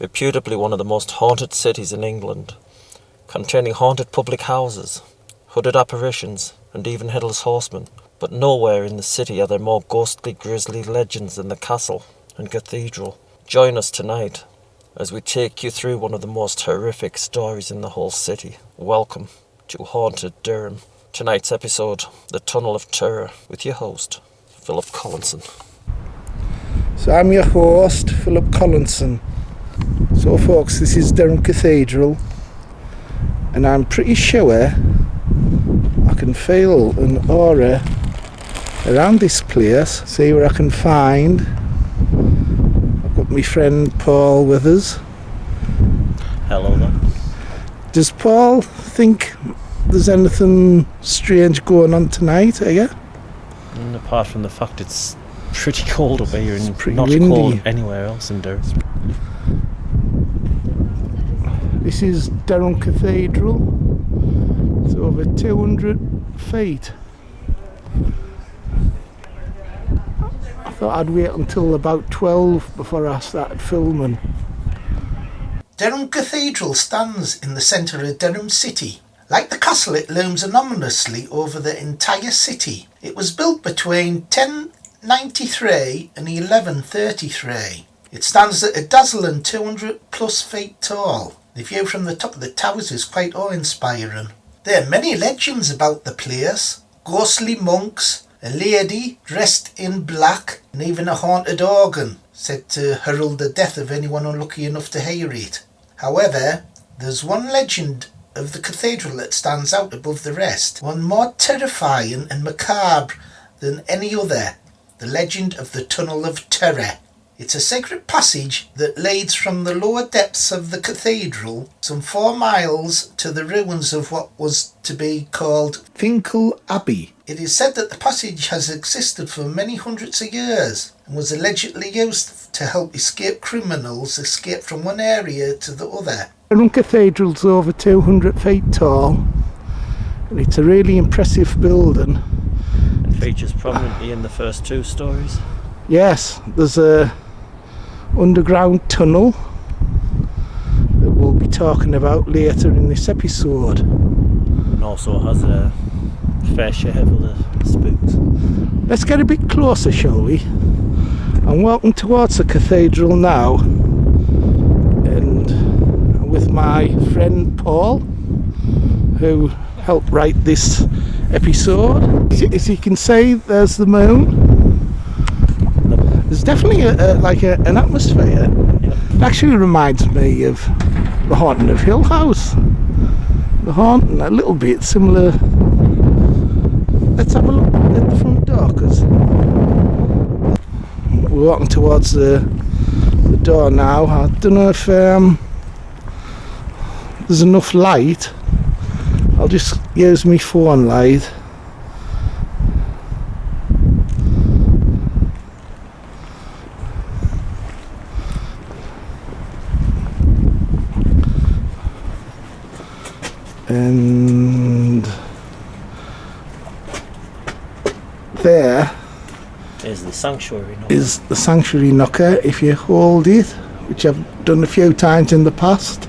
reputably one of the most haunted cities in England, containing haunted public houses, hooded apparitions, and even headless horsemen. But nowhere in the city are there more ghostly, grisly legends than the castle and cathedral. Join us tonight as we take you through one of the most horrific stories in the whole city. Welcome to Haunted Durham. Tonight's episode, The Tunnel of Terror, with your host, Philip Collinson. So I'm your host, Philip Collinson. So folks, this is Durham Cathedral, and I'm pretty sure I can feel an aura around this place. See where I can find. I've got my friend Paul with us. Hello there. Does Paul think there's anything strange going on tonight, are you? And apart from the fact it's pretty cold up here and not windy. cold anywhere else in Durham. This is Durham Cathedral. It's over 200 feet. I thought I'd wait until about 12 before I started filming. Durham Cathedral stands in the centre of Durham City. Like the castle, it looms ominously over the entire city. It was built between 1093 and 1133. It stands at a dazzling 200 plus feet tall. The view from the top of the towers is quite awe-inspiring. There are many legends about the place. Ghostly monks, a lady dressed in black, and even a haunted organ said to herald the death of anyone unlucky enough to hear it. However, there's one legend of the cathedral that stands out above the rest, one more terrifying and macabre than any other, the legend of the Tunnel of Terror. It's a secret passage that leads from the lower depths of the cathedral some 4 miles to the ruins of what was to be called Finkel Abbey. It is said that the passage has existed for many hundreds of years and was allegedly used to help escape criminals escape from one area to the other. Durham Cathedral's over 200 feet tall, and it's a really impressive building. It features prominently in the first 2 stories. Yes, there's a underground tunnel that we'll be talking about later in this episode. And also has a fair share of other spooks. Let's get a bit closer, shall we? I'm walking towards the cathedral now, and I'm with my friend Paul, who helped write this episode. As you can see, there's the moon. There's definitely an atmosphere. It actually reminds me of the haunting of Hill House. The haunting, a little bit similar. Let's have a look at the front door, because we're walking towards the door now. I don't know if there's enough light. I'll just use my phone light. And there is the sanctuary knocker. Is the sanctuary knocker. If you hold it, which I've done a few times in the past.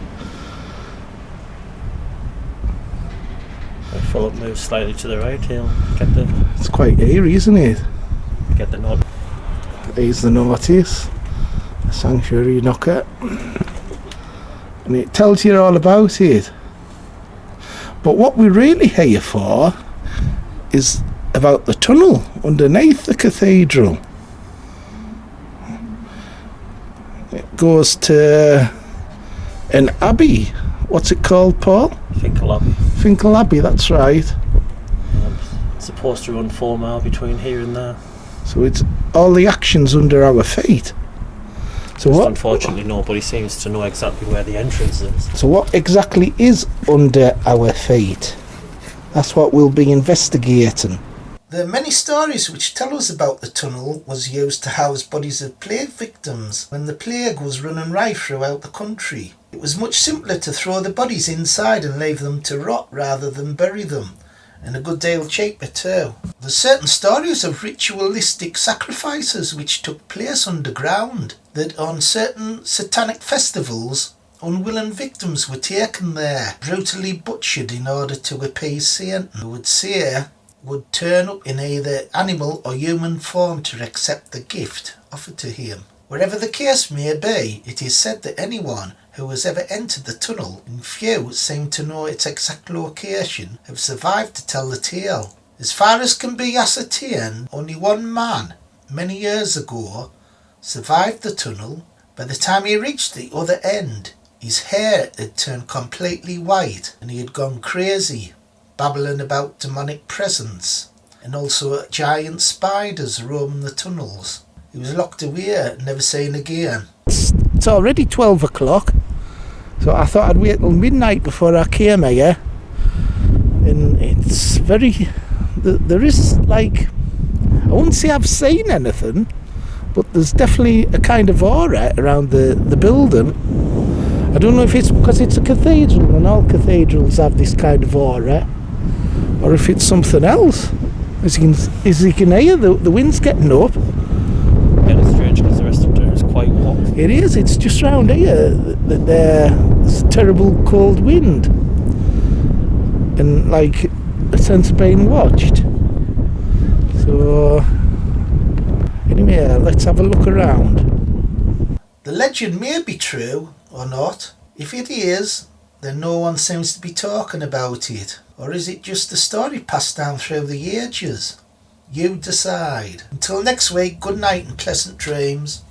If Philip moves slightly to the right, he'll get the... It's quite eerie, isn't it? Get the nod. There's the notice. The sanctuary knocker. And it tells you all about it. But what we're really here for is about the tunnel underneath the cathedral. It goes to an abbey. What's it called, Paul? Finkel Abbey. Finkel Abbey, that's right. It's supposed to run 4 miles between here and there. So it's all the actions under our feet. So Just what? Unfortunately, nobody seems to know exactly where the entrance is. So what exactly is under our feet? That's what we'll be investigating. There are many stories which tell us about the tunnel was used to house bodies of plague victims when the plague was running rife throughout the country. It was much simpler to throw the bodies inside and leave them to rot rather than bury them, and a good deal cheaper too. There's certain stories of ritualistic sacrifices which took place underground. that on certain satanic festivals, unwilling victims were taken there, brutally butchered in order to appease Satan, who would turn up in either animal or human form to accept the gift offered to him. Wherever the case may be, it is said that anyone who has ever entered the tunnel, and few seem to know its exact location, have survived to tell the tale. As far as can be ascertained, only one man, many years ago, survived the tunnel. By the time he reached the other end, his hair had turned completely white and he had gone crazy, babbling about demonic presence and also giant spiders roaming the tunnels. He was locked away and never seen again. It's already 12 o'clock, so I thought I'd wait till midnight before I came here. And it's very... There is, like... I wouldn't say I've seen anything, but there's definitely a kind of aura around the building. I don't know if it's because it's a cathedral and all cathedrals have this kind of aura, or if it's something else. As you can hear, the wind's getting up. Yeah, it's strange because the rest of Durham is quite warm. It is, it's just round here that there's a terrible cold wind. And like a sense of being watched. So, anyway, let's have a look around. The legend may be true or not. If it is, then no one seems to be talking about it. Or is it just a story passed down through the ages? You decide. Until next week, good night and pleasant dreams.